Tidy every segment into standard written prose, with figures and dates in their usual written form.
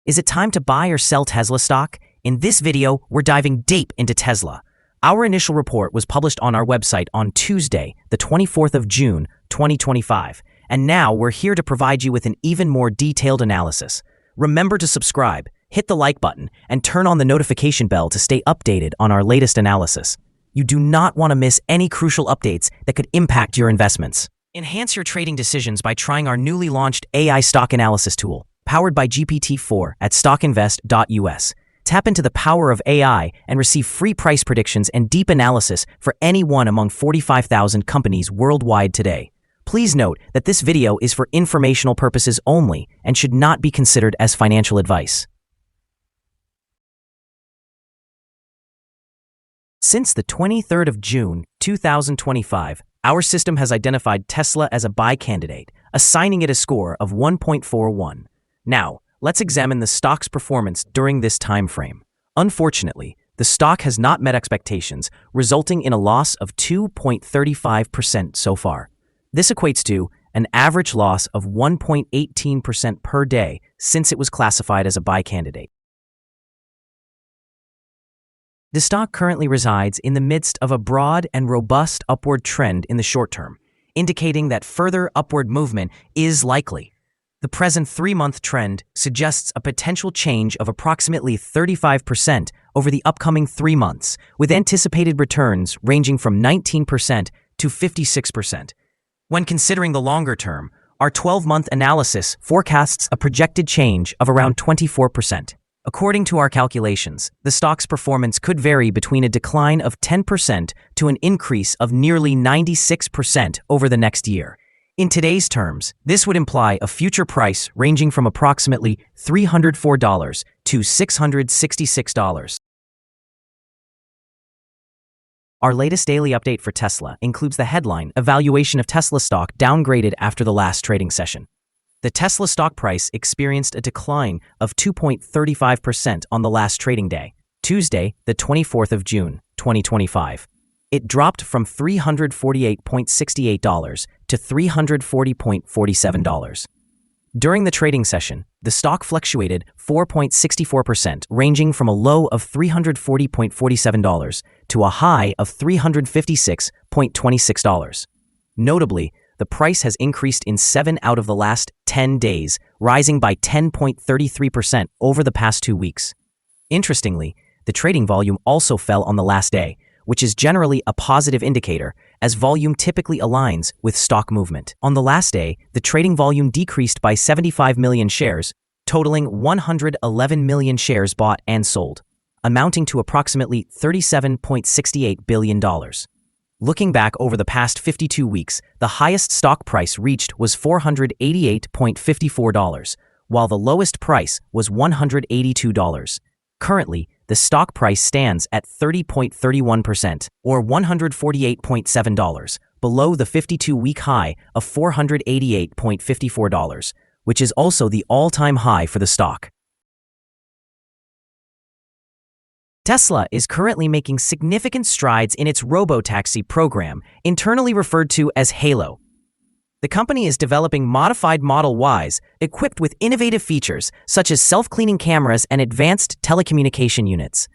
Is it time to buy or sell Tesla stock? In this video, we're diving deep into Tesla. Our initial report was published on our website on Tuesday, the 24th of June, 2025. And now we're here to provide you with an even more detailed analysis. Remember to subscribe, hit the like button, and turn on the notification bell to stay updated on our latest analysis. You do not want to miss any crucial updates that could impact your investments. Enhance your trading decisions by trying our newly launched AI stock analysis tool, powered by GPT-4 at StockInvest.us. Tap into the power of AI and receive free price predictions and deep analysis for any one among 45,000 companies worldwide today. Please note that this video is for informational purposes only and should not be considered as financial advice. Since the 23rd of June, 2025, our system has identified Tesla as a buy candidate, assigning it a score of 1.41. Now, let's examine the stock's performance during this time frame. Unfortunately, the stock has not met expectations, resulting in a loss of 2.35% so far. This equates to an average loss of 1.18% per day since it was classified as a buy candidate. The stock currently resides in the midst of a broad and robust upward trend in the short term, indicating that further upward movement is likely. The present 3-month trend suggests a potential change of approximately 35% over the upcoming 3 months, with anticipated returns ranging from 19% to 56%. When considering the longer term, our 12-month analysis forecasts a projected change of around 24%. According to our calculations, the stock's performance could vary between a decline of 10% to an increase of nearly 96% over the next year. In today's terms, this would imply a future price ranging from approximately $304 to $666. Our latest daily update for Tesla includes the headline, "Evaluation of Tesla stock downgraded after the last trading session." The Tesla stock price experienced a decline of 2.35% on the last trading day, Tuesday, the 24th of June, 2025. It dropped from $348.68 to $340.47. During the trading session, the stock fluctuated 4.64%, ranging from a low of $340.47 to a high of $356.26. Notably, the price has increased in 7 out of the last 10 days, rising by 10.33% over the past 2 weeks. Interestingly, the trading volume also fell on the last day, which is generally a positive indicator, as volume typically aligns with stock movement. On the last day, the trading volume decreased by 75 million shares, totaling 111 million shares bought and sold, amounting to approximately $37.68 billion. Looking back over the past 52 weeks, the highest stock price reached was $488.54, while the lowest price was $182. Currently, the stock price stands at 30.31%, or $148.7, below the 52-week high of $488.54, which is also the all-time high for the stock. Tesla is currently making significant strides in its Robotaxi program, internally referred to as Halo. The company is developing modified Model Ys equipped with innovative features such as self-cleaning cameras and advanced telecommunication units.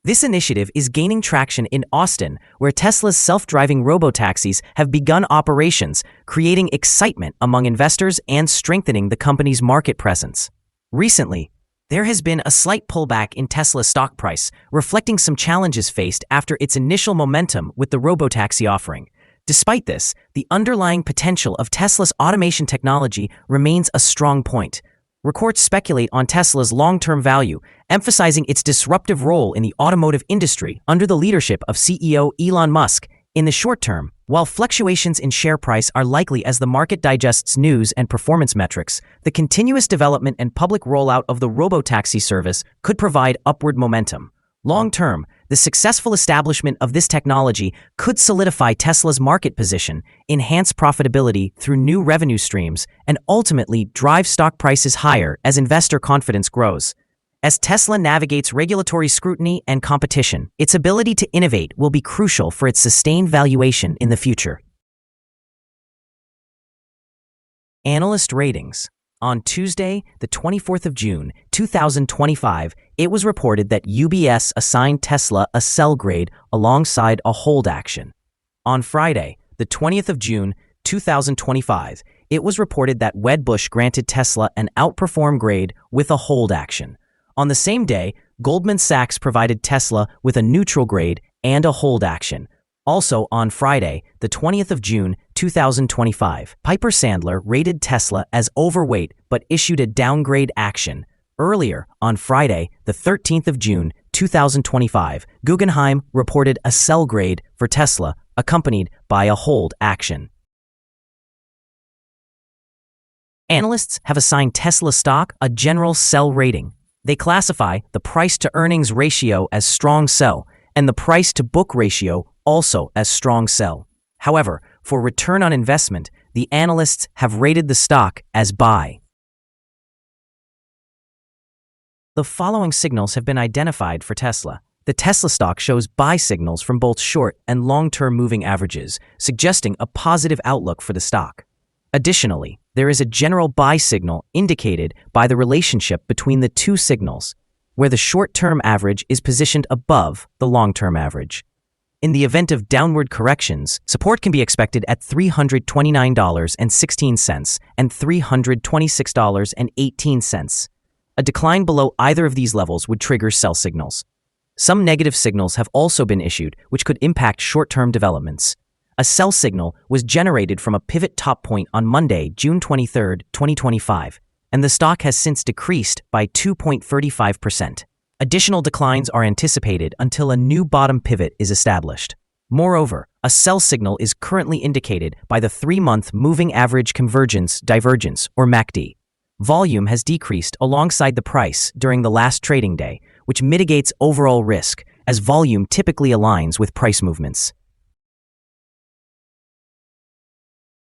This initiative is gaining traction in Austin, where Tesla's self-driving robotaxis have begun operations, creating excitement among investors and strengthening the company's market presence. Recently, there has been a slight pullback in Tesla's stock price, reflecting some challenges faced after its initial momentum with the Robotaxi offering. Despite this, the underlying potential of Tesla's automation technology remains a strong point. Reports speculate on Tesla's long-term value, emphasizing its disruptive role in the automotive industry under the leadership of CEO Elon Musk. In the short term, while fluctuations in share price are likely as the market digests news and performance metrics, the continuous development and public rollout of the Robotaxi service could provide upward momentum. Long-term, the successful establishment of this technology could solidify Tesla's market position, enhance profitability through new revenue streams, and ultimately drive stock prices higher as investor confidence grows. As Tesla navigates regulatory scrutiny and competition, its ability to innovate will be crucial for its sustained valuation in the future. Analyst Ratings. On Tuesday, the 24th of June, 2025, it was reported that UBS assigned Tesla a sell grade alongside a hold action. On Friday, the 20th of June, 2025, it was reported that Wedbush granted Tesla an outperform grade with a hold action. On the same day, Goldman Sachs provided Tesla with a neutral grade and a hold action. Also on Friday, the 20th of June, 2025, Piper Sandler rated Tesla as overweight but issued a downgrade action. Earlier, on Friday, the 13th of June, 2025, Guggenheim reported a sell grade for Tesla, accompanied by a hold action. Analysts have assigned Tesla stock a general sell rating. They classify the price-to-earnings ratio as strong sell and the price-to-book ratio also as strong sell. However, for return on investment, the analysts have rated the stock as buy. The following signals have been identified for Tesla. The Tesla stock shows buy signals from both short and long-term moving averages, suggesting a positive outlook for the stock. Additionally, there is a general buy signal indicated by the relationship between the two signals, where the short-term average is positioned above the long-term average. In the event of downward corrections, support can be expected at $329.16 and $326.18. A decline below either of these levels would trigger sell signals. Some negative signals have also been issued, which could impact short-term developments. A sell signal was generated from a pivot top point on Monday, June 23, 2025, and the stock has since decreased by 2.35%. Additional declines are anticipated until a new bottom pivot is established. Moreover, a sell signal is currently indicated by the 3-month moving average convergence divergence, or MACD. Volume has decreased alongside the price during the last trading day, which mitigates overall risk, as volume typically aligns with price movements.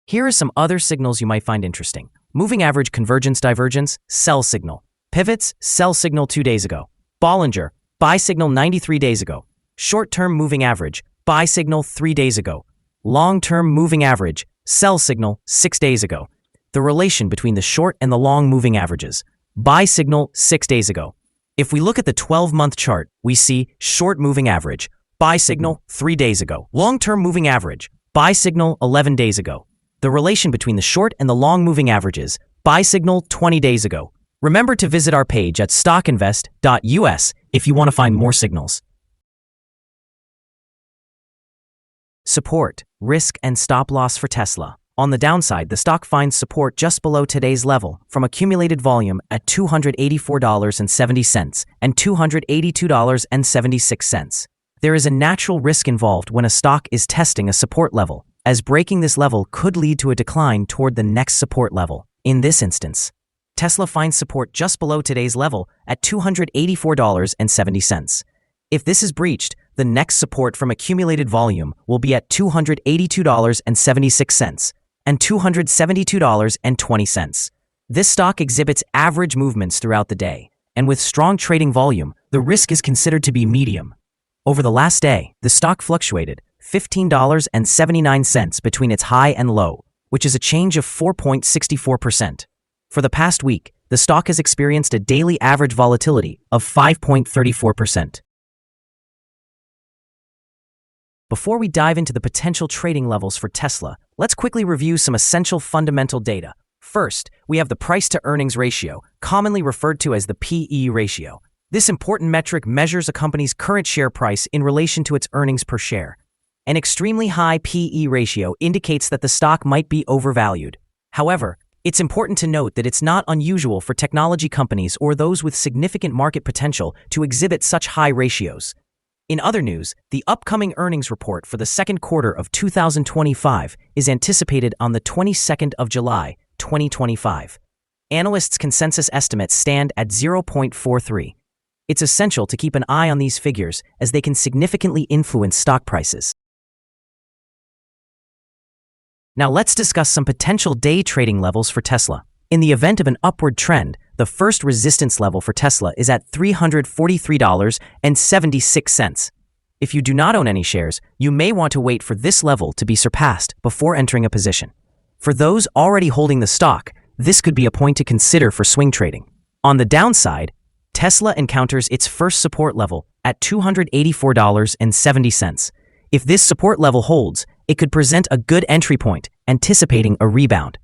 Here are some other signals you might find interesting. Moving average convergence divergence, sell signal. Pivots, sell signal 2 days ago. Bollinger, buy signal 93 days ago. Short-term moving average, buy signal 3 days ago. Long-term moving average, sell signal 6 days ago. The relation between the short and the long moving averages, buy signal 6 days ago. If we look at the 12-month chart, we see short moving average, buy signal 3 days ago. Long-term moving average, buy signal 11 days ago. The relation between the short and the long moving averages, buy signal 20 days ago. Remember to visit our page at StockInvest.us if you want to find more signals. Support, risk, and stop loss for Tesla. On the downside, the stock finds support just below today's level from accumulated volume at $284.70 and $282.76. There is a natural risk involved when a stock is testing a support level, as breaking this level could lead to a decline toward the next support level. In this instance, Tesla finds support just below today's level at $284.70. If this is breached, the next support from accumulated volume will be at $282.76 and $272.20. This stock exhibits average movements throughout the day, and with strong trading volume, the risk is considered to be medium. Over the last day, the stock fluctuated $15.79 between its high and low, which is a change of 4.64%. For the past week, the stock has experienced a daily average volatility of 5.34%. Before we dive into the potential trading levels for Tesla, let's quickly review some essential fundamental data. First, we have the price-to-earnings ratio, commonly referred to as the PE ratio. This important metric measures a company's current share price in relation to its earnings per share. An extremely high PE ratio indicates that the stock might be overvalued. However, it's important to note that it's not unusual for technology companies or those with significant market potential to exhibit such high ratios. In other news, the upcoming earnings report for the second quarter of 2025 is anticipated on the 22nd of July, 2025. Analysts' consensus estimates stand at 0.43. It's essential to keep an eye on these figures as they can significantly influence stock prices. Now let's discuss some potential day trading levels for Tesla. In the event of an upward trend, the first resistance level for Tesla is at $343.76. If you do not own any shares, you may want to wait for this level to be surpassed before entering a position. For those already holding the stock, this could be a point to consider for swing trading. On the downside, Tesla encounters its first support level at $284.70. If this support level holds, it could present a good entry point, anticipating a rebound.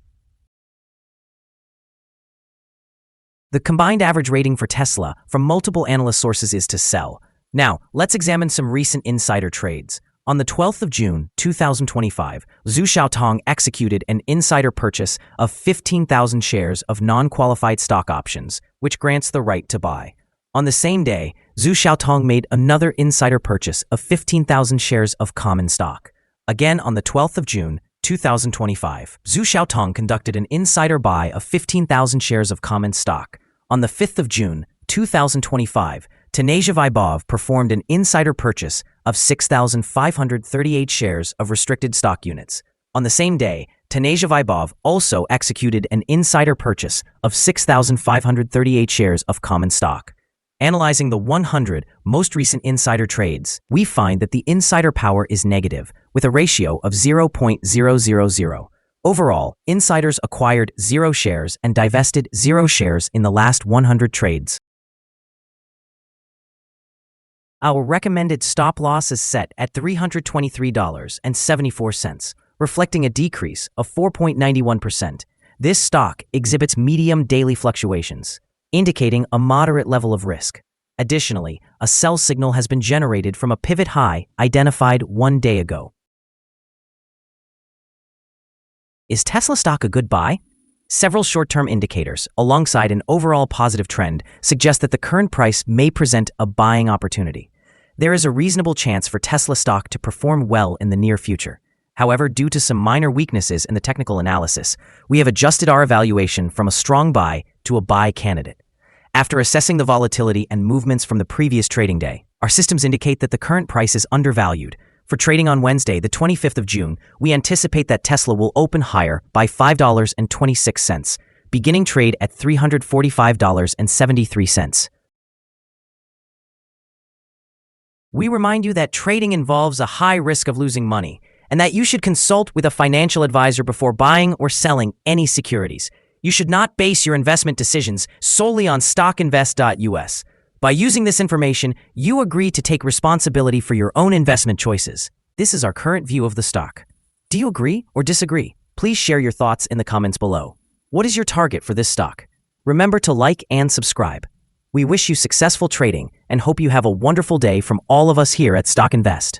The combined average rating for Tesla from multiple analyst sources is to sell. Now, let's examine some recent insider trades. On the 12th of June, 2025, Zhu Xiaotong executed an insider purchase of 15,000 shares of non-qualified stock options, which grants the right to buy. On the same day, Zhu Xiaotong made another insider purchase of 15,000 shares of common stock. Again, on the 12th of June, 2025, Zhu Xiaotong conducted an insider buy of 15,000 shares of common stock. On the 5th of June, 2025, Tanezha Vaibhav performed an insider purchase of 6,538 shares of restricted stock units. On the same day, Tanezha Vaibhav also executed an insider purchase of 6,538 shares of common stock. Analyzing the 100 most recent insider trades, we find that the insider power is negative, with a ratio of 0.000. Overall, insiders acquired 0 shares and divested 0 shares in the last 100 trades. Our recommended stop loss is set at $323.74, reflecting a decrease of 4.91%. This stock exhibits medium daily fluctuations, indicating a moderate level of risk. Additionally, a sell signal has been generated from a pivot high identified 1 day ago. Is Tesla stock a good buy? Several short-term indicators, alongside an overall positive trend, suggest that the current price may present a buying opportunity. There is a reasonable chance for Tesla stock to perform well in the near future. However, due to some minor weaknesses in the technical analysis, we have adjusted our evaluation from a strong buy to a buy candidate. After assessing the volatility and movements from the previous trading day, our systems indicate that the current price is undervalued. For trading on Wednesday, the 25th of June, we anticipate that Tesla will open higher by $5.26, beginning trade at $345.73. We remind you that trading involves a high risk of losing money, and that you should consult with a financial advisor before buying or selling any securities. You should not base your investment decisions solely on StockInvest.us. By using this information, you agree to take responsibility for your own investment choices. This is our current view of the stock. Do you agree or disagree? Please share your thoughts in the comments below. What is your target for this stock? Remember to like and subscribe. We wish you successful trading and hope you have a wonderful day from all of us here at Stock Invest.